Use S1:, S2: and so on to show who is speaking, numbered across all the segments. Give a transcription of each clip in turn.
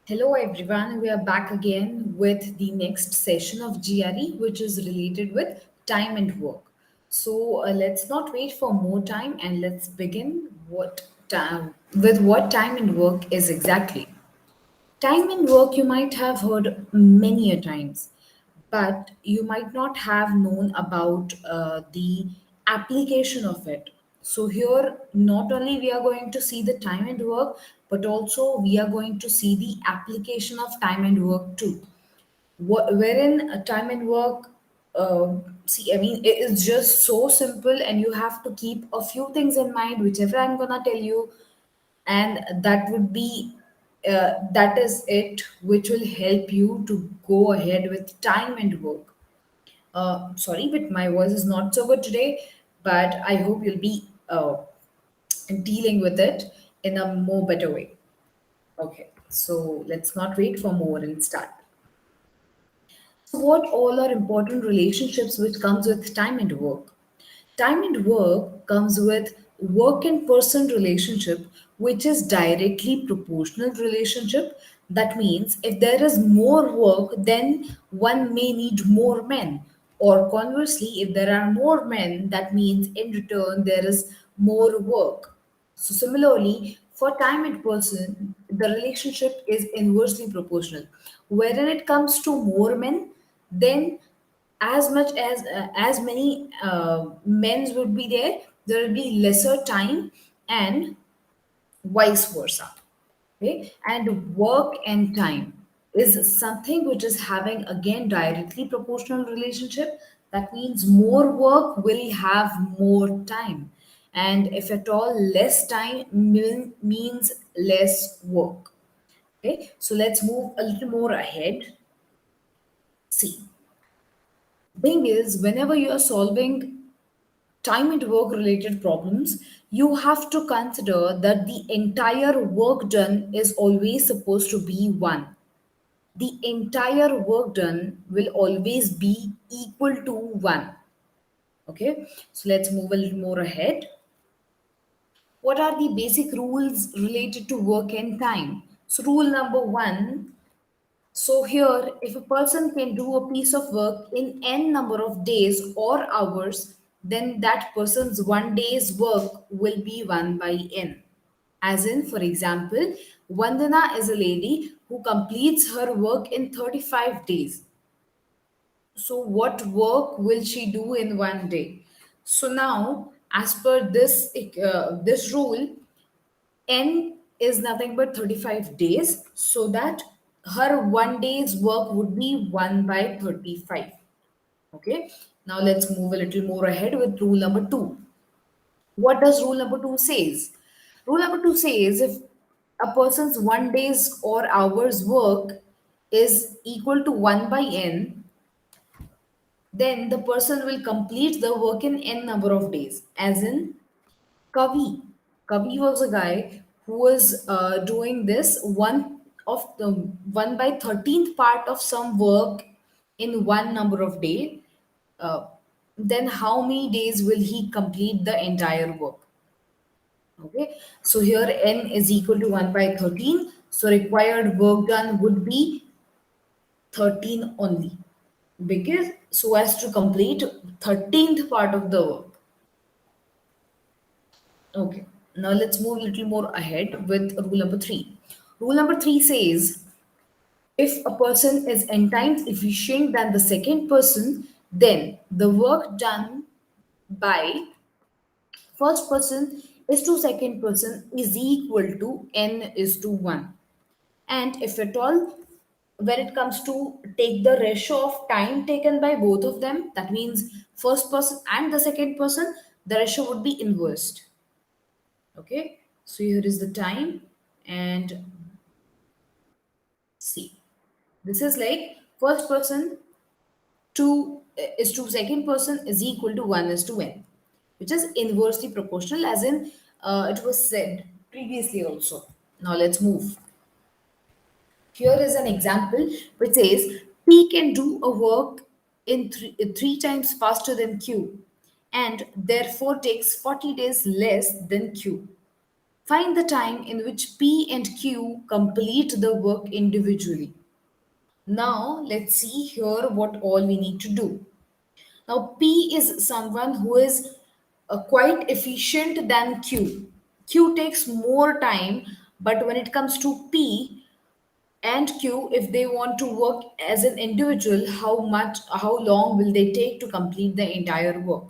S1: Hello everyone, we are back again with the next session of GRE, which is related with time and work. So let's not wait for more time and let's begin what time and work is exactly. Time and work you might have heard many a times, but you might not have known about the application of it. So here, not only we are going to see the time and work, but also we are going to see the application of time and work too. Wherein time and work, see, I mean, it is just so simple, and you have to keep a few things in mind, whichever I'm gonna tell you, and that would be that is it which will help you to go ahead with time and work. Sorry, but my voice is not so good today, but I hope you'll be dealing with it in a more better way. Okay, so let's not wait for more and start. So what all are important relationships which comes with time and work? Time and work comes with work and person relationship, which is directly proportional relationship. That means if there is more work, then one may need more men. Or conversely, if there are more men, that means in return there is more work. So similarly, for time and person, the relationship is inversely proportional. Wherein it comes to more men, then as many men's would be there, there will be lesser time, and vice versa. Okay, and work and time is something which is having again directly proportional relationship. That means more work will have more time, and if at all less time means less work. Okay, so let's move a little more ahead. See, thing is, whenever you are solving time and work related problems, you have to consider that the entire work done is always supposed to be one. The entire work done will always be equal to one. Okay, so let's move a little more ahead. What are the basic rules related to work and time? So, rule number one. So here, if a person can do a piece of work in n number of days or hours, then that person's one day's work will be 1 by n. As in, for example, Vandana is a lady who completes her work in 35 days. So what work will she do in one day? So now, as per this rule, n is nothing but 35 days, so that her one day's work would be 1 by 35. Okay, now let's move a little more ahead with rule number 2. What does rule number 2 says? Rule number 2 says if a person's one day's or hours work is equal to 1 by n, then the person will complete the work in n number of days. As in, Kavi. Kavi was a guy who was doing this one by 13th part of some work in one number of day. Uh, then how many days will he complete the entire work? Okay, so here n is equal to 1 by 13. So required work done would be 13 only, because so as to complete 13th part of the work. Okay, now let's move a little more ahead with rule number 3. Rule number 3 says if a person is n times efficient than the second person, then the work done by first person is to second person is equal to n is to 1. And if at all, when it comes to take the ratio of time taken by both of them, that means first person and the second person, the ratio would be inversed. Okay, so here is the time, and see, this is like first person to is to second person is equal to 1 is to n, which is inversely proportional, as in it was said previously also. Now let's move. Here is an example which says P can do a work in three times faster than Q, and therefore takes 40 days less than Q. Find the time in which P and Q complete the work individually. Now, let's see here what all we need to do. Now, P is someone who is quite efficient than Q. Q takes more time, but when it comes to P and Q, if they want to work as an individual, how long will they take to complete the entire work?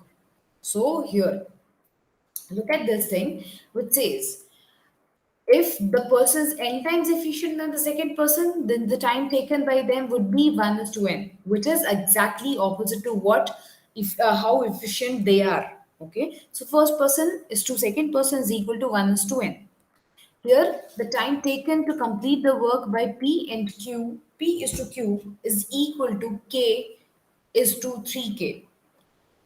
S1: So, here, look at this thing which says if the person is n times efficient than the second person, then the time taken by them would be 1 is to n, which is exactly opposite to what if how efficient they are. Okay, so first person is to second person is equal to 1 is to n. Here, the time taken to complete the work by P and Q, P is to Q, is equal to K is to 3K.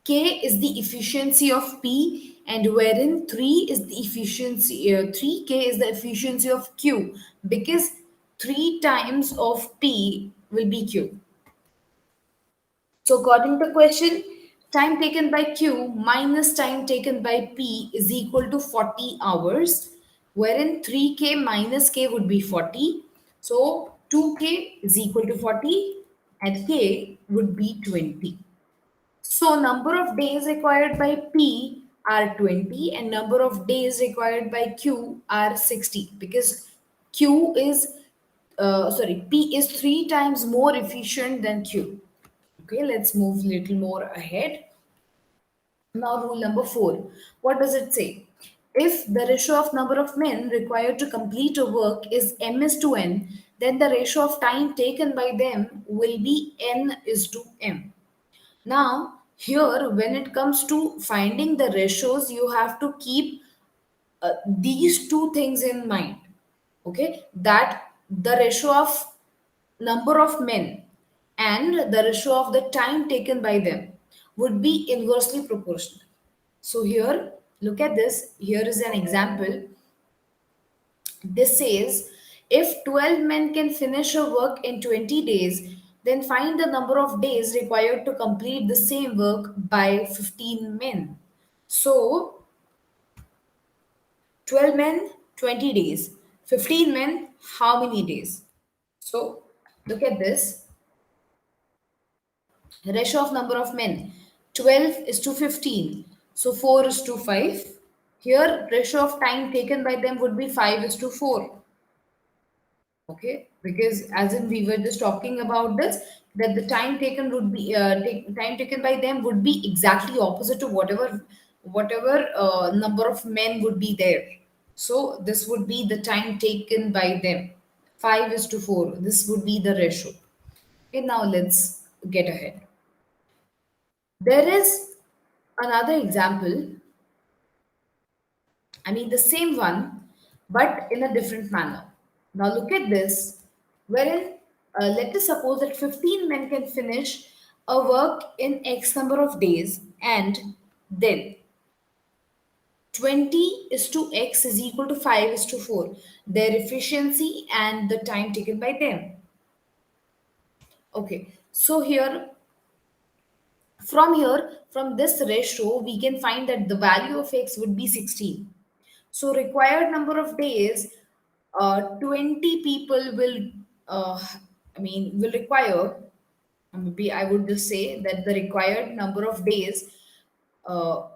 S1: K is the efficiency of P, and wherein 3 is the efficiency, 3K is the efficiency of Q, because 3 times of P will be Q. So, according to question, time taken by Q minus time taken by P is equal to 40 hours, wherein 3K minus K would be 40. So, 2K is equal to 40 and K would be 20. So number of days required by P are 20 and number of days required by Q are 60, because Q is P is 3 times more efficient than Q. Okay, let's move little more ahead. Now rule number 4. What does it say? If the ratio of number of men required to complete a work is m is to n, then the ratio of time taken by them will be n is to m. Now, here, when it comes to finding the ratios, you have to keep these two things in mind. Okay, that the ratio of number of men and the ratio of the time taken by them would be inversely proportional. So, here, look at this. Here is an example. This says if 12 men can finish a work in 20 days, then find the number of days required to complete the same work by 15 men. So 12 men, 20 days. 15 men, how many days? So look at this ratio of number of men 12 is to 15. So 4 is to 5. Here, ratio of time taken by them would be 5 is to 4. Okay, because as in we were just talking about this, that the time taken would be time taken by them would be exactly opposite to whatever number of men would be there. So this would be the time taken by them. 5 is to 4. This would be the ratio. Okay, now let's get ahead. There is another example, I mean, the same one, but in a different manner. Now, look at this, wherein let us suppose that 15 men can finish a work in X number of days, and then 20 is to X is equal to 5 is to 4, their efficiency and the time taken by them. Okay, so from this ratio, we can find that the value of X would be 16. So required number of days, 20 people will, will require, maybe I would just say that the required number of days uh,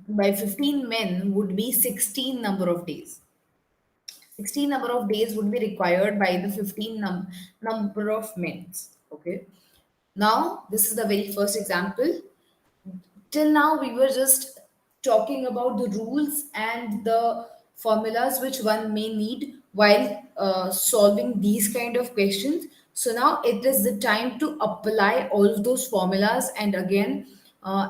S1: by 15 men would be 16 number of days. 16 number of days would be required by the 15 number of men. Okay. Now, this is the very first example. Till now we were just talking about the rules and the formulas which one may need while solving these kind of questions. So now it is the time to apply all of those formulas, and again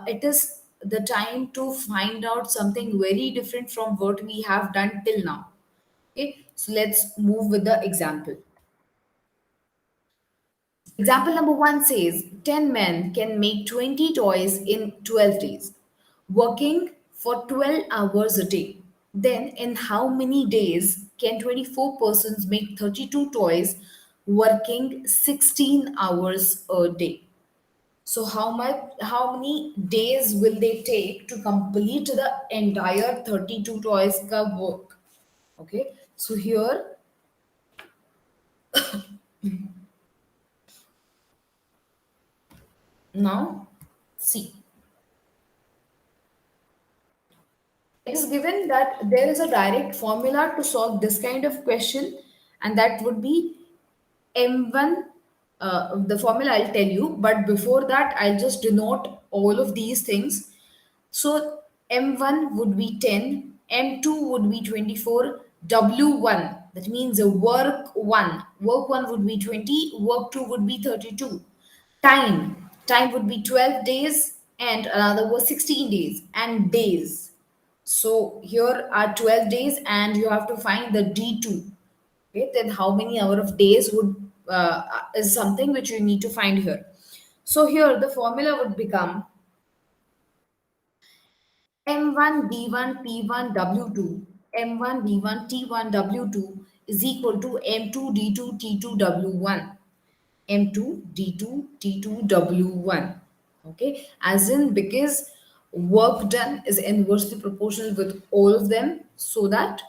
S1: it is the time to find out something very different from what we have done till now. Okay, so let's move with the example. Example number 1 says 10 men can make 20 toys in 12 days, working for 12 hours a day. Then, in how many days can 24 persons make 32 toys, working 16 hours a day? So how many days will they take to complete the entire 32 toys ka work? Okay. So here now see, it is given that there is a direct formula to solve this kind of question, and that would be M1. The formula I'll tell you, but before that, I'll just denote all of these things. So M1 would be 10, M2 would be 24, W1, that means a work 1 would be 20, work 2 would be 32. Time would be 12 days, and another was 16 days, and days. So here are 12 days, and you have to find the D2. Okay, then how many hour of days would is something which you need to find here. So here the formula would become M1 B1 P1 W2, M1 B1 T1 W2 is equal to M2 D2 T2 W1, M2 D2 T2 W1. Okay, as in because work done is inversely proportional with all of them, so that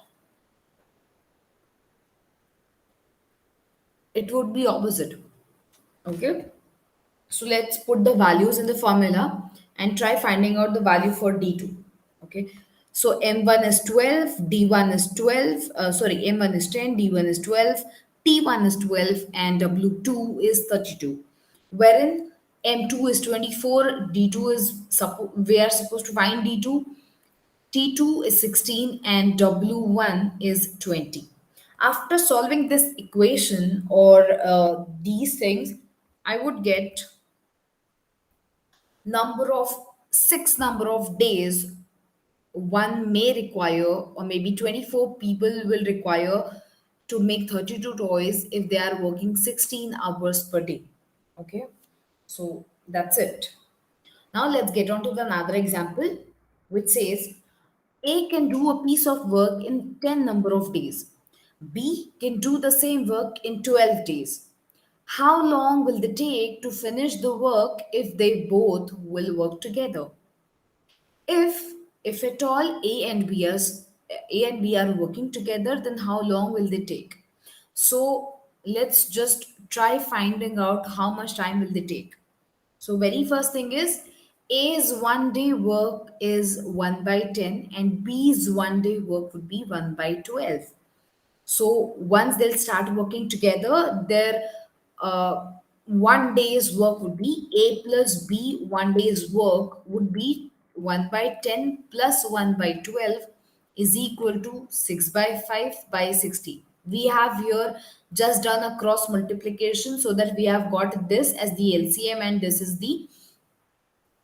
S1: it would be opposite. Okay, so let's put the values in the formula and try finding out the value for D2. Okay. So M1 is 12, D1 is 12, sorry, M1 is 10, D1 is 12, T1 is 12, and W2 is 32. Wherein M2 is 24, D2 is, we are supposed to find D2, T2 is 16, and W1 is 20. After solving this equation or these things, I would get number of number of days one may require, or maybe 24 people will require to make 32 toys if they are working 16 hours per day. Okay, so that's it. Now let's get on to the another example, which says A can do a piece of work in 10 number of days. B can do the same work in 12 days. How long will they take to finish the work if they both will work together? If at all A and B are working together, then how long will they take? So let's just try finding out how much time will they take. So very first thing is A's 1 day work is 1 by 10 and B's 1 day work would be 1 by 12. So once they'll start working together, their uh, 1 day's work would be A plus B. 1 day's work would be 1 by 10 plus 1 by 12 is equal to 6 by 5 by 60. We have here just done a cross multiplication so that we have got this as the LCM and this is the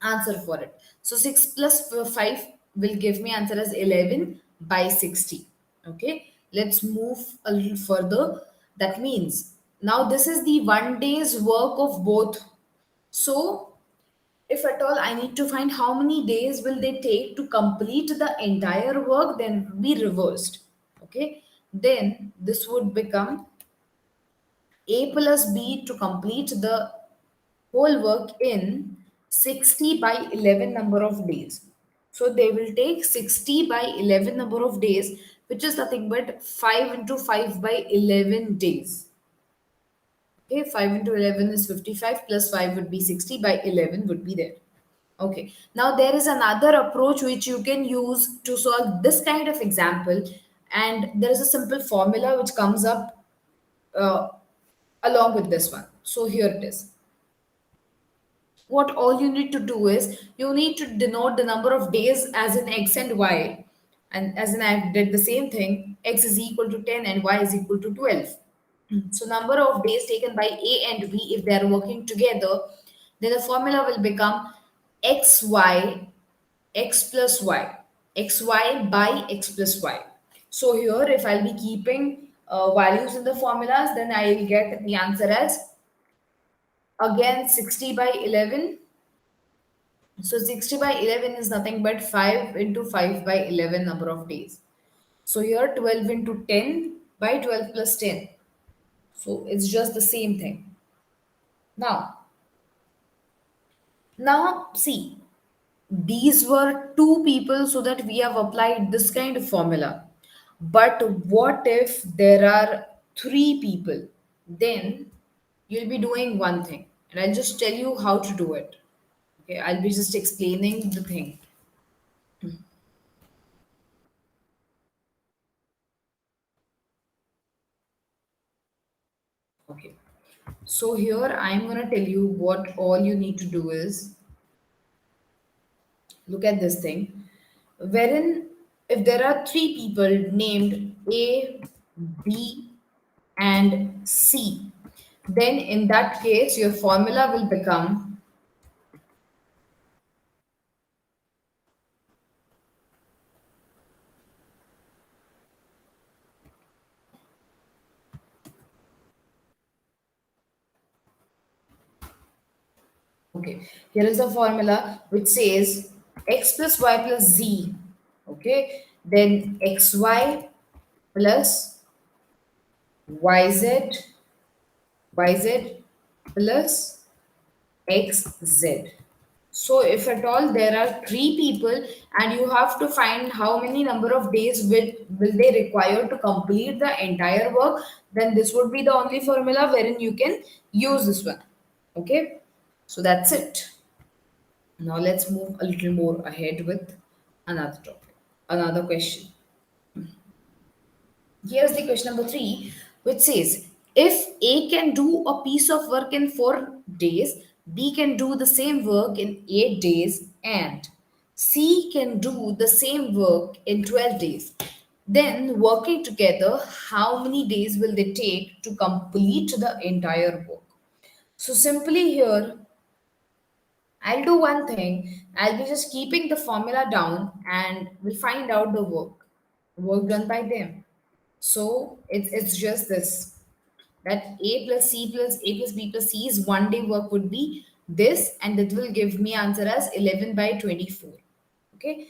S1: answer for it. So 6 plus 5 will give me answer as 11 by 60. Okay, let's move a little further. That means now this is the 1 day's work of both. So if at all I need to find how many days will they take to complete the entire work, then it will be reversed. Okay, then this would become A plus B to complete the whole work in 60 by 11 number of days. So they will take 60 by 11 number of days, which is nothing but 5 into 5 by 11 days. Okay, 5 into 11 is 55 plus 5 would be 60 by 11 would be there. Okay, now there is another approach which you can use to solve this kind of example, and there is a simple formula which comes up uh, along with this one. So here it is. What all you need to do is you need to denote the number of days as in x and y, and as in I did the same thing, x is equal to 10 and y is equal to 12. So number of days taken by A and B if they are working together, then the formula will become xy x plus y, xy by x plus y. So here if I'll be keeping values in the formulas, then I will get the answer as again 60 by 11. So 60 by 11 is nothing but 5 into 5 by 11 number of days. So here 12 into 10 by 12 plus 10. So it's just the same thing. Now, Now see, these were two people, so that we have applied this kind of formula. But what if there are three people? Then you'll be doing one thing, and I'll just tell you how to do it. Okay, I'll be just explaining the thing. Okay, so here I'm gonna tell you what all you need to do is look at this thing, wherein if there are three people named A, B, and C, then in that case your formula will become, okay, here is the formula which says x plus y plus z, okay, then xy plus yz, yz plus xz. So if at all there are three people and you have to find how many number of days will they require to complete the entire work, then this would be the only formula wherein you can use this one. Okay, so that's it. Now let's move a little more ahead with another topic, another question. Here's the question number three, which says if A can do a piece of work in 4 days, B can do the same work in 8 days, and C can do the same work in 12 days. Then, working together, how many days will they take to complete the entire work? So, simply here, I'll do one thing. I'll be just keeping the formula down and we'll find out the work done by them. So it's just this, that A plus C plus A plus B plus C's 1 day work would be this, and it will give me answer as 11 by 24. Okay.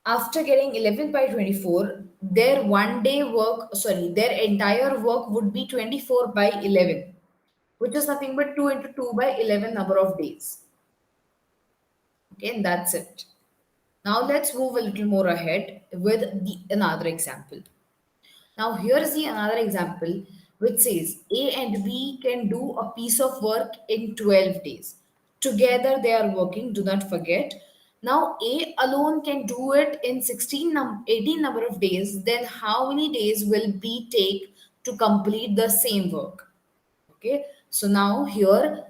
S1: After getting 11 by 24, their 1 day work, sorry, their entire work would be 24 by 11, which is nothing but 2 into 2 by 11 number of days. Okay, and that's it. Now let's move a little more ahead with another example. Now, here is the another example which says A and B can do a piece of work in 12 days. Together they are working, do not forget. Now, A alone can do it in 18 number of days. Then how many days will B take to complete the same work? Okay, so now here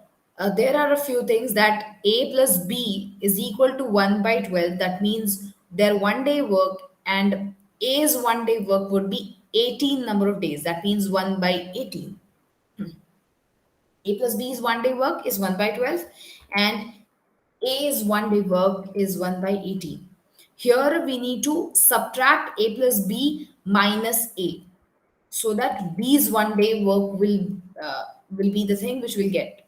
S1: there are a few things, that A plus B is equal to 1 by 12. That means their 1 day work and A's 1 day work would be 18 number of days. That means 1 by 18. A plus B's 1 day work is 1 by 12, and A's 1 day work is 1 by 18. Here we need to subtract A plus B minus A, so that B's 1 day work will be the thing which we'll get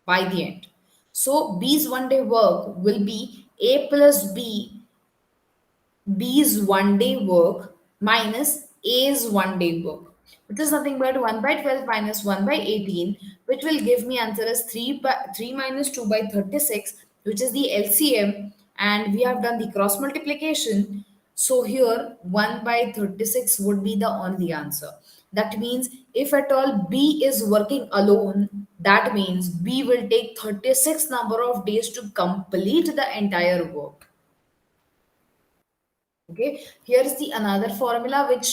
S1: by the end. So B's 1 day work will be A plus B's 1 day work minus A's 1 day work, which is nothing but 1 by 12 minus 1 by 18, which will give me answer as 3 minus 2 by 36, which is the LCM, and we have done the cross multiplication. So here 1 by 36 would be the only answer. That means if at all B is working alone, that means B will take 36 number of days to complete the entire work. Okay, here's the another formula which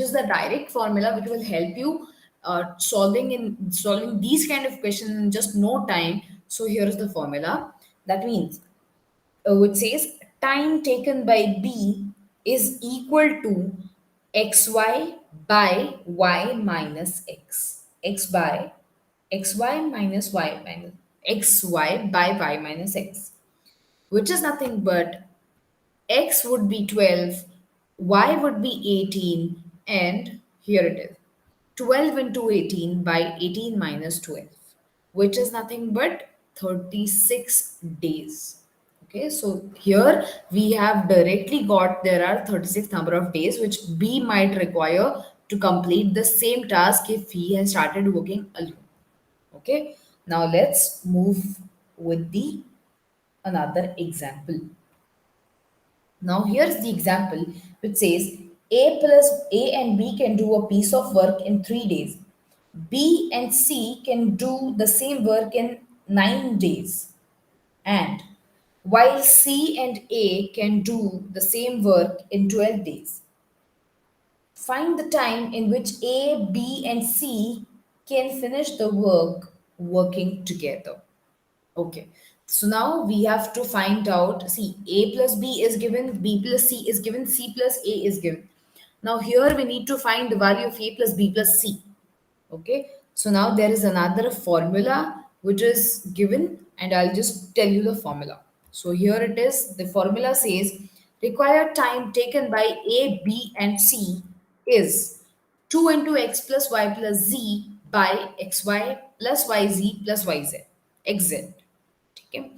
S1: is the direct formula which will help you solving these kind of questions in just no time. So here is the formula, that means which says time taken by B is equal to xy by y minus x by xy minus y minus xy by y minus x, which is nothing but x would be 12, y would be 18, and here it is 12 into 18 by 18 minus 12, which is nothing but 36 days. Okay, so here we have directly got there are 36 number of days which B might require to complete the same task if he has started working alone. Okay, now let's move with the another example. Now, here's the example which says A plus A and B can do a piece of work in 3 days. B and C can do the same work in 9 days. And while C and A can do the same work in 12 days. Find the time in which A, B, and C can finish the work working together. Okay. So now we have to find out. See, A plus B is given, B plus C is given, C plus A is given. Now here we need to find the value of A plus B plus C. Okay. So now there is another formula which is given, and I'll just tell you the formula. So here it is. The formula says required time taken by A, B, and C is 2 into x plus y plus z by xy plus yz plus yz. xz. Okay.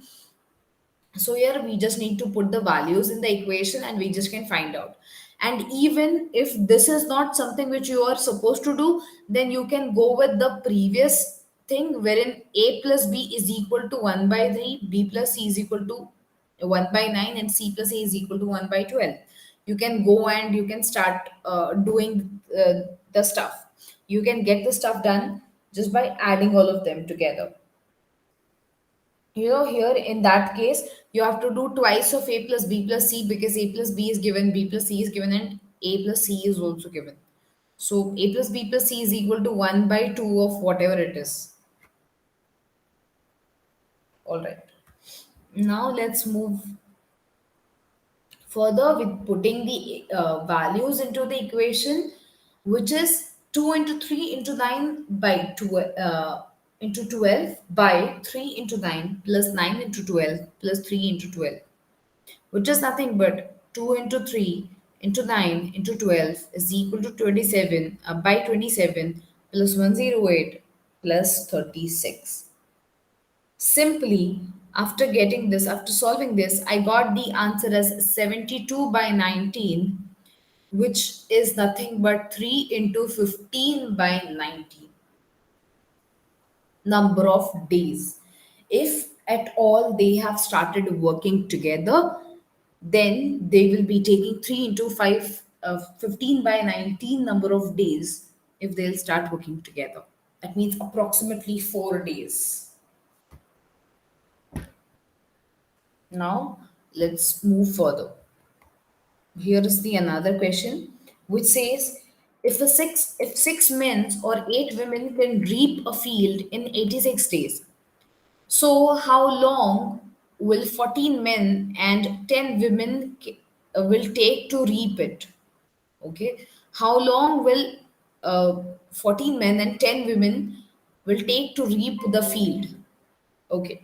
S1: So here we just need to put the values in the equation and we just can find out. And even if this is not something which you are supposed to do, then you can go with the previous thing wherein a plus b is equal to 1 by 3, b plus c is equal to 1 by 9, and c plus a is equal to 1 by 12. You can go and you can start doing the stuff. You can get the stuff done just by adding all of them together. Here in that case you have to do twice of a plus b plus c, because a plus b is given, b plus c is given, and a plus c is also given. So a plus b plus c is equal to 1 by 2 of whatever it is. All right, now let's move further with putting the values into the equation, which is 2 into 3 into 9 by 2 into 12 by 3 into 9 plus 9 into 12 plus 3 into 12, which is nothing but 2 into 3 into 9 into 12 is equal to 27 by 27 plus 108 plus 36. Simply, after solving this, I got the answer as 72 by 19, which is nothing but 3 into 15 by 19 number of days. If at all they have started working together, then they will be taking 3 into 5, 15 by 19 number of days if they'll start working together. That means approximately 4 days. Now, let's move further. Here is the another question which says if six men or eight women can reap a field in 86 days, so how long will 14 men and 10 women will take to reap it? Okay. How long will 14 men and 10 women will take to reap the field? Okay.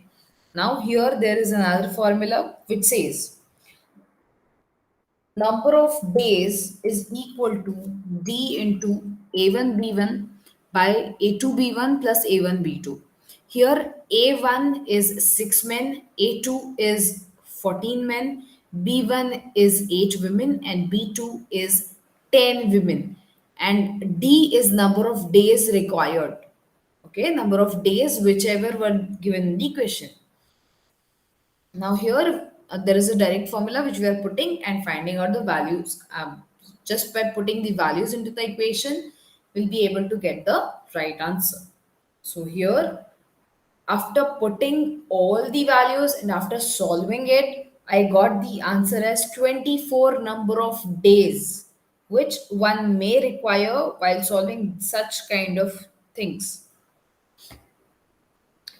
S1: Now here there is another formula which says number of days is equal to D into A1 B1 by A2 B1 plus A1 B2. Here A1 is 6 men, A2 is 14 men, B1 is 8 women, and B2 is 10 women. And D is number of days required. Okay, number of days, whichever were given in the question. Now here there is a direct formula which we are putting and finding out the values. Just by putting the values into the equation, we'll be able to get the right answer. So here, after putting all the values and after solving it, I got the answer as 24 number of days, which one may require while solving such kind of things.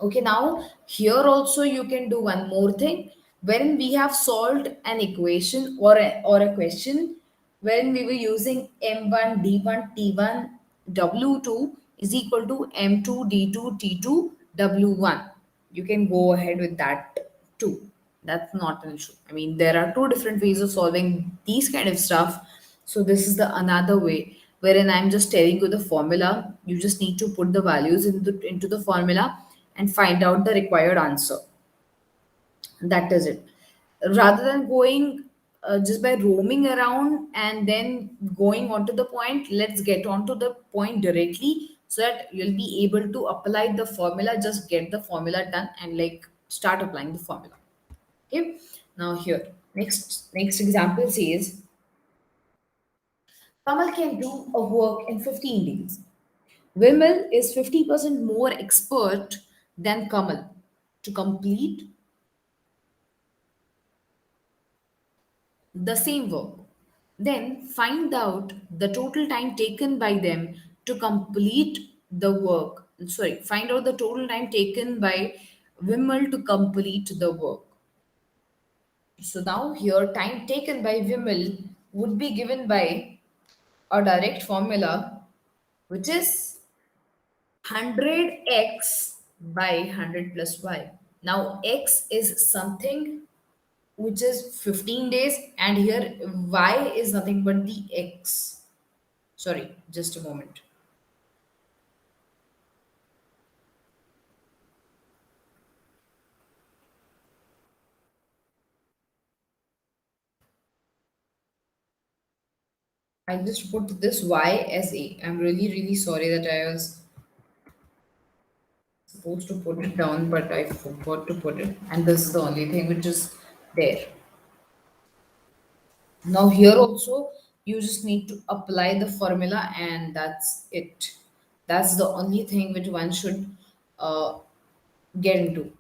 S1: Okay, now here also you can do one more thing. When we have solved an equation or a question when we were using M1, D1, T1, W2 is equal to M2, D2, T2, W1. You can go ahead with that too. That's not an issue. I mean, there are two different ways of solving these kind of stuff. So this is the another way wherein I'm just telling you the formula. You just need to put the values into the formula and find out the required answer. That is it. Rather than going just by roaming around and then going on to the point, let's get on to the point directly so that you'll be able to apply the formula. Just get the formula done and like start applying the formula. Okay. Now here, next example says Kamal can do a work in 15 days. Vimal is 50% more expert than Kamal to complete the same work. Then find out the total time taken by them to complete the work. Sorry, find out the total time taken by Vimal to complete the work. So now here time taken by Vimal would be given by a direct formula which is 100x by 100 plus y. Now x is something which is 15 days and here y is nothing but the x. Sorry, just a moment. I just put this y as a. I'm really sorry that I was supposed to put it down, but I forgot to put it. And this is the only thing which is there. Now here also you just need to apply the formula and that's it. That's the only thing which one should uh, get into.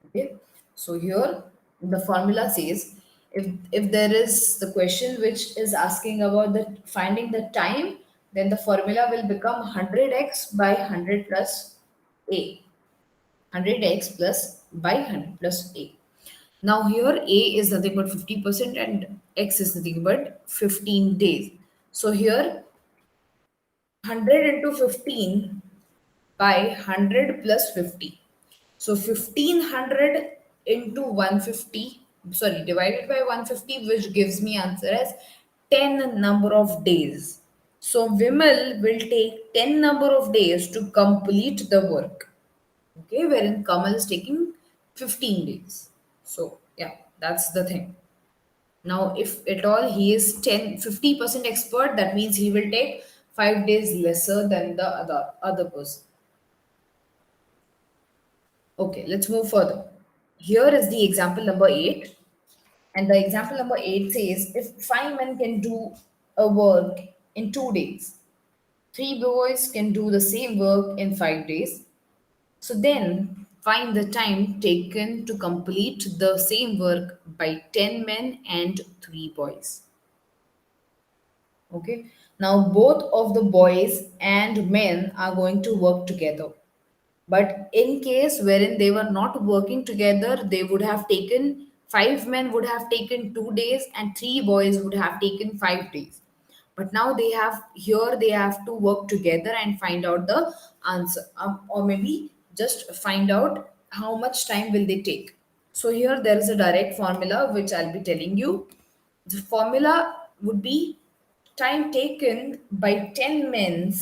S1: Okay. So here the formula says if there is the question which is asking about the finding the time, then the formula will become 100x by 100 plus a. 100x plus by 100 plus a. Now here a is nothing but 50% and x is nothing but 15 days. So here 100 into 15 by 100 plus 50. So 1500 into 150, sorry, divided by 150, which gives me answer as 10 number of days. So Vimal will take 10 number of days to complete the work. Okay, wherein Kamal is taking 15 days. So yeah, that's the thing. Now, if at all he is 50% expert, that means he will take 5 days lesser than the other person. Okay, let's move further. Here is the example number 8. And the example number 8 says if five men can do a work in 2 days, three boys can do the same work in 5 days. So then find the time taken to complete the same work by 10 men and three boys. Okay. Now both of the boys and men are going to work together. But in case wherein they were not working together, they would have taken five men would have taken 2 days and three boys would have taken 5 days. But now they have to work together and find out the answer, or maybe just find out how much time will they take. So here there is a direct formula which I'll be telling you. The formula would be time taken by 10 men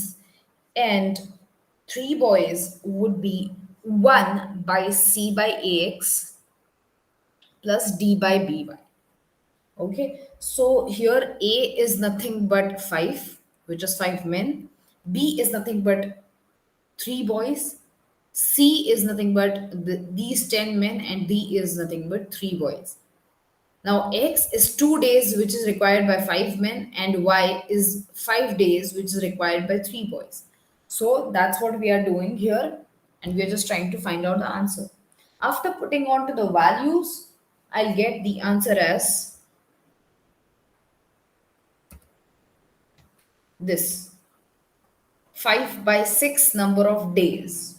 S1: and three boys would be 1 by C by AX plus D by BY. Okay, so here A is nothing but 5, which is 5 men. B is nothing but 3 boys. C is nothing but these 10 men, and D is nothing but 3 boys. Now, X is 2 days, which is required by 5 men, and Y is 5 days, which is required by 3 boys. So that's what we are doing here, and we are just trying to find out the answer. After putting on to the values, I'll get the answer as this 5 by 6 number of days.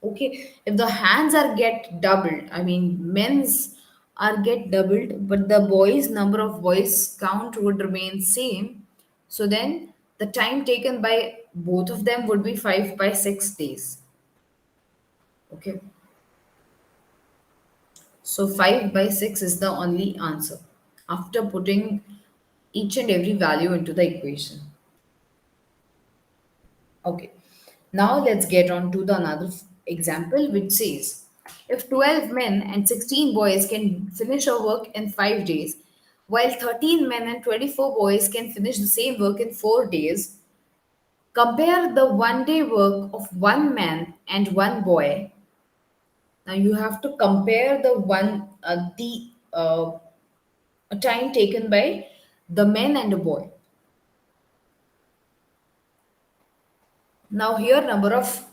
S1: Okay, if the hands are get doubled, I mean men's are get doubled, but the boys number of boys count would remain same. So then the time taken by both of them would be 5 by 6 days. Okay, so 5 by 6 is the only answer after putting each and every value into the equation. Okay, now let's get on to the another example which says if 12 men and 16 boys can finish a work in 5 days, while 13 men and 24 boys can finish the same work in 4 days, compare the 1 day work of one man and one boy Now you have to compare the time taken by the men and the boy. Now here number of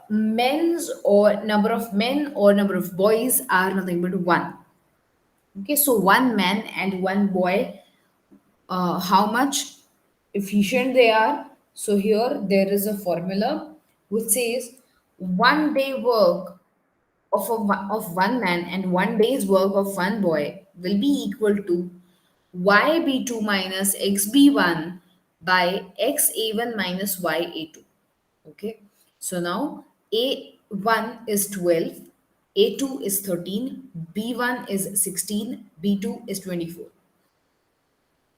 S1: men or number of boys are nothing but one. Okay, so one man and one boy, how much efficient they are. So here there is a formula which says 1 day work of one man and 1 day's work of one boy will be equal to yb2 minus xb1 by xa1 minus ya2. Okay, so now A1 is 12, A2 is 13, B1 is 16, B2 is 24.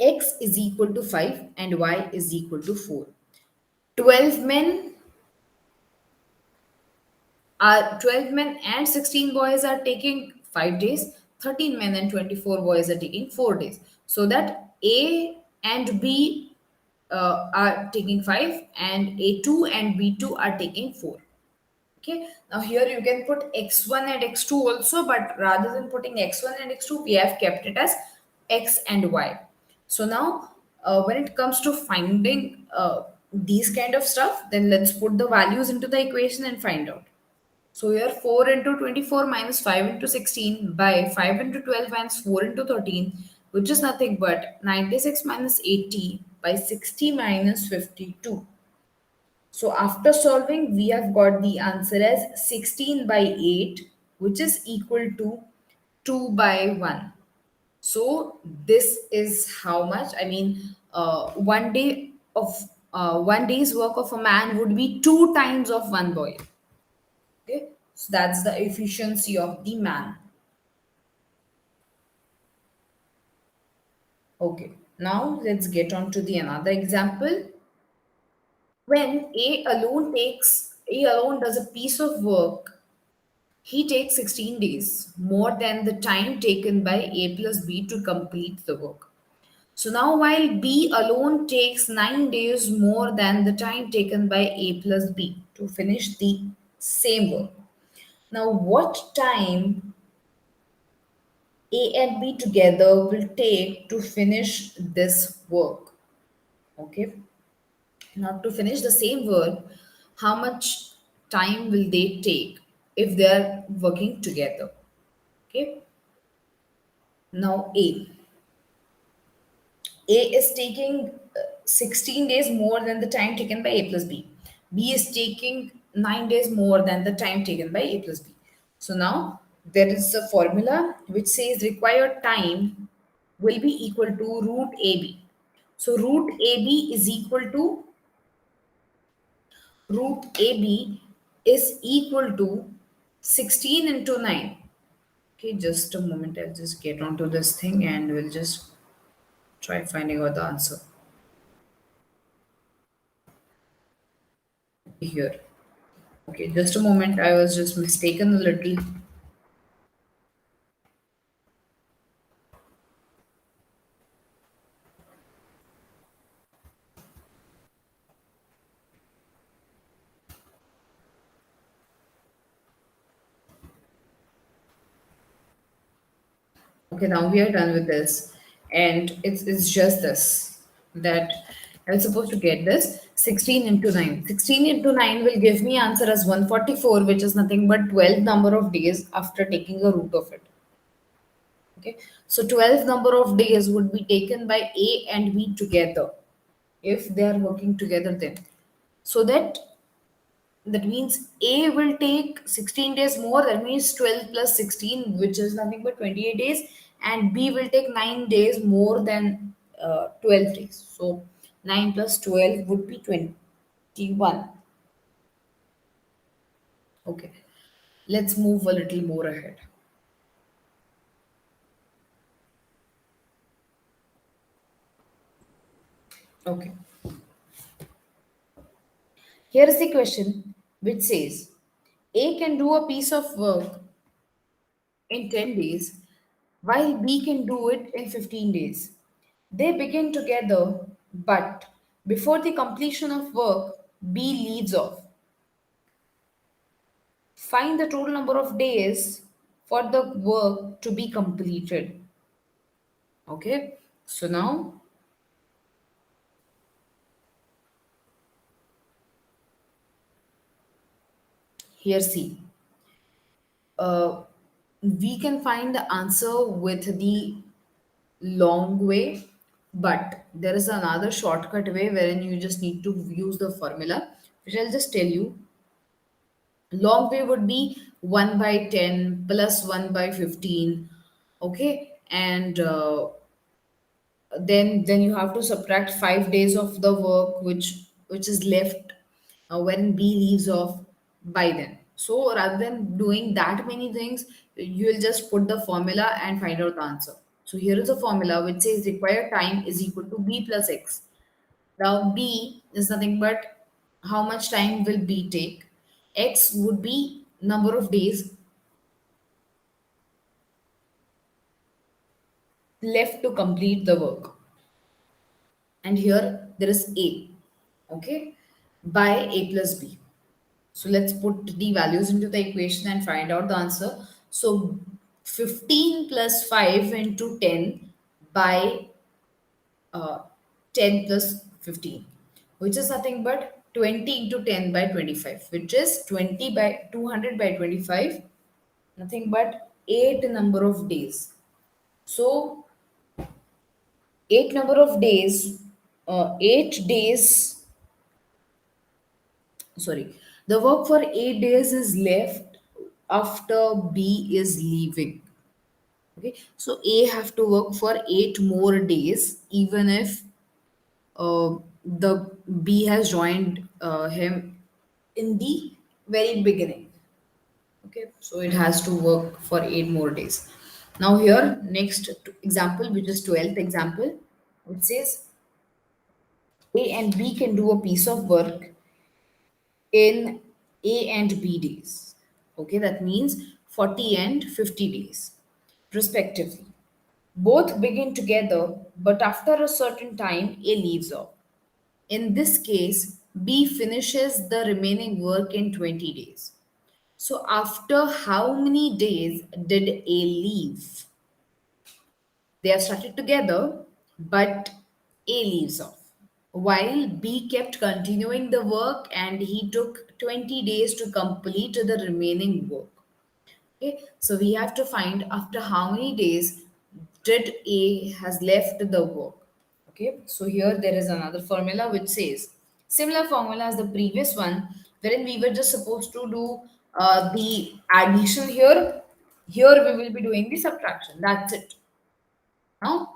S1: X is equal to 5 and Y is equal to 4. 12 men 12 men and 16 boys are taking 5 days, 13 men and 24 boys are taking 4 days. So that A and B are taking 5 and A2 and B2 are taking 4. Okay, now here you can put x1 and x2 also, but rather than putting x1 and x2, we have kept it as x and y. So now, when it comes to finding these kind of stuff, then let's put the values into the equation and find out. So here 4 into 24 minus 5 into 16 by 5 into 12 minus 4 into 13, which is nothing but 96 minus 80 by 60 minus 52. So after solving, we have got the answer as 16 by 8, which is equal to 2 by 1. So this is how much, 1 day's work of a man would be 2 times of one boy. Okay, so that's the efficiency of the man. Okay, now let's get on to the another example. When A alone does a piece of work, he takes 16 days, more than the time taken by A plus B to complete the work. So now, while B alone takes 9 days more than the time taken by A plus B to finish the same work. Now, what time A and B together will take to finish this work? Okay, now to finish the same work, how much time will they take if they are working together? Okay, now A is taking 16 days more than the time taken by A plus B. B is taking 9 days more than the time taken by A plus B. So now there is a formula which says required time will be equal to root AB. So root AB is equal to 16 into 9. Okay, just a moment. I'll just get onto this thing and we'll just try finding out the answer here. Okay, just a moment. I was just mistaken a little. Okay, now we are done with this. And it's just this that I was supposed to get this 16 into 9. 16 into 9 will give me answer as 144, which is nothing but 12 number of days after taking a root of it. Okay, so 12 number of days would be taken by A and B together if they are working together then. So that means A will take 16 days more, that means 12 plus 16, which is nothing but 28 days, and B will take 9 days more than 12 days. So 9 plus 12 would be 21. Okay, let's move a little more ahead. Okay, here is the question which says A can do a piece of work in 10 days while B can do it in 15 days. They begin together, but before the completion of work, B leaves off. find the total number of days for the work to be completed. Okay, so now here see, uh, we can find the answer with the long way, but there is another shortcut way wherein you just need to use the formula, which I'll just tell you. Long way would be 1 by 10 plus 1 by 15. Okay, and then you have to subtract 5 days of the work which is left when B leaves off by then. So rather than doing that many things, you will just put the formula and find out the answer. So here is a formula which says required time is equal to B plus X. Now B is nothing but how much time will B take. X would be number of days left to complete the work. And here there is A, okay, by A plus B. So let's put the values into the equation and find out the answer. So 15 plus 5 into 10 by uh, 10 plus 15, which is nothing but 20 into 10 by 25, which is 20 by 200 by 25, nothing but 8 number of days. So 8 number of days, 8 days, sorry, the work for 8 days is left after B is leaving. Okay, so A have to work for 8 more days, even if the B has joined him in the very beginning. Okay, so it has to work for 8 more days. Now here, next example, which is 12th example, it says A and B can do a piece of work in A and B days. Okay, that means 40 and 50 days, respectively. Both begin together, but after a certain time, A leaves off. In this case, B finishes the remaining work in 20 days. So, after how many days did A leave? They have started together, but A leaves off. While B kept continuing the work and he took 20 days to complete the remaining work. Okay, so we have to find after how many days did A has left the work. Okay, so here there is another formula which says similar formula as the previous one, wherein we were just supposed to do the addition here. Here we will be doing the subtraction. That's it. Now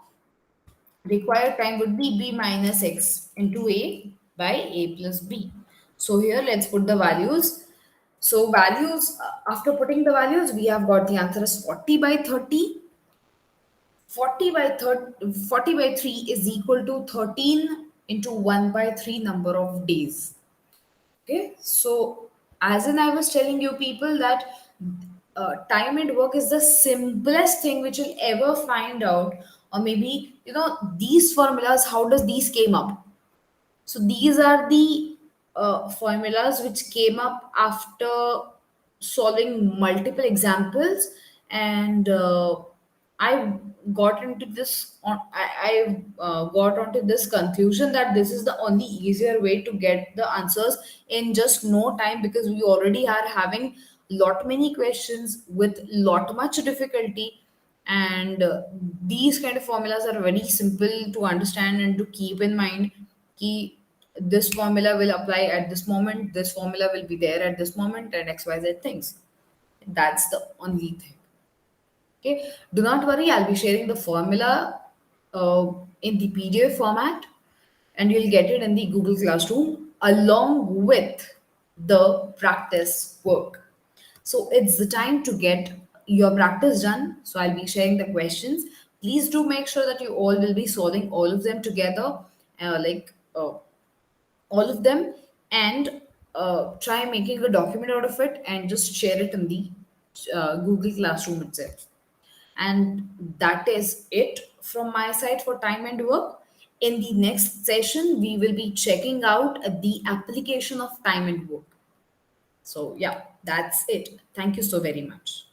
S1: required time would be B minus X into A by A plus B. So here let's put the values. So values, after putting the values, we have got the answer as 40 by 30. 40 by 30, 40 by 3 is equal to 13 into 1 by 3 number of days. Okay, so as in I was telling you people that time and work is the simplest thing which you'll ever find out, or maybe these formulas. How does these came up? So these are the formulas which came up after solving multiple examples, and I got into this. I got onto this conclusion that this is the only easier way to get the answers in just no time, because we already are having lot many questions with lot much difficulty, and these kind of formulas are very simple to understand and to keep in mind. Ki this formula will apply at this moment, this formula will be there at this moment, and xyz things. That's the only thing. Okay, do not worry, I'll be sharing the formula in the PDF format, and you'll get it in the Google Classroom along with the practice work. So it's the time to get your practice done. So I'll be sharing the questions. Please do make sure that you all will be solving all of them together, like all of them, and try making a document out of it and just share it in the Google Classroom itself. And that is it from my side for time and work. In the next session, we will be checking out the application of time and work. So, yeah, that's it. Thank you so very much.